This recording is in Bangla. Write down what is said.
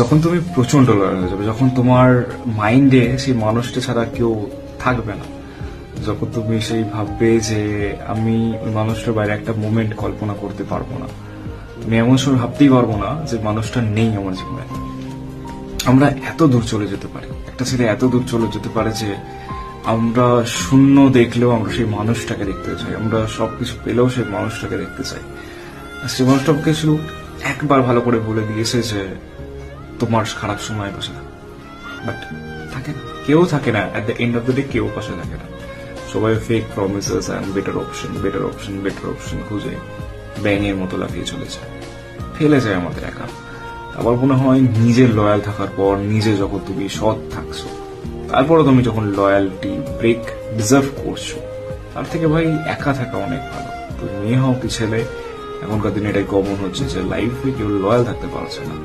যখন তুমি প্রচন্ড লয়াল হয়ে যাবে, যখন তোমার মাইন্ডে সেই মানুষটা ছাড়া কেউ থাকবে না, যখন তুমি সেই ভাববে যে আমি ওই মানুষটার বাইরে একটা মোমেন্ট কল্পনা করতে পারবো না, আমি এমন সময় ভাবতেই পারবো না যে মানুষটা নেই আমার জীবনে। আমরা এত দূর চলে যেতে পারি, একটা ছেলে এত দূর চলে যেতে পারে যে আমরা শূন্য দেখলেও আমরা সেই মানুষটাকে দেখতে চাই, আমরা সবকিছু পেলেও সেই মানুষটাকে দেখতে চাই। সেই মানুষটাকে শুধু একবার ভালো করে বলে দিয়েছে যে তোমার খারাপ সময় পাশে থাকো, বাট থাকে না, কেউ থাকে না। At the end of the day কেউ পাশে থাকে না। সবাই fake promises and better option better option better option খুঁজে ব্যাঙের মতো লাফিয়ে চলে যায়, ফেলে যায় আমাদের একা। আবার মনে হয় নিজে লয়াল থাকার পর, নিজে যখন তুমি সৎ থাকছো, তারপরে তুমি যখন লয়ালটি ব্রেক ডিজার্ভ করছো, তার থেকে ভাই একা থাকা অনেক ভালো। তুমি মেয়ে হও কি ছেলে, এখনকার দিনে এটাই কমন হচ্ছে যে লাইফে কেউ লয়াল থাকতে পারছে না।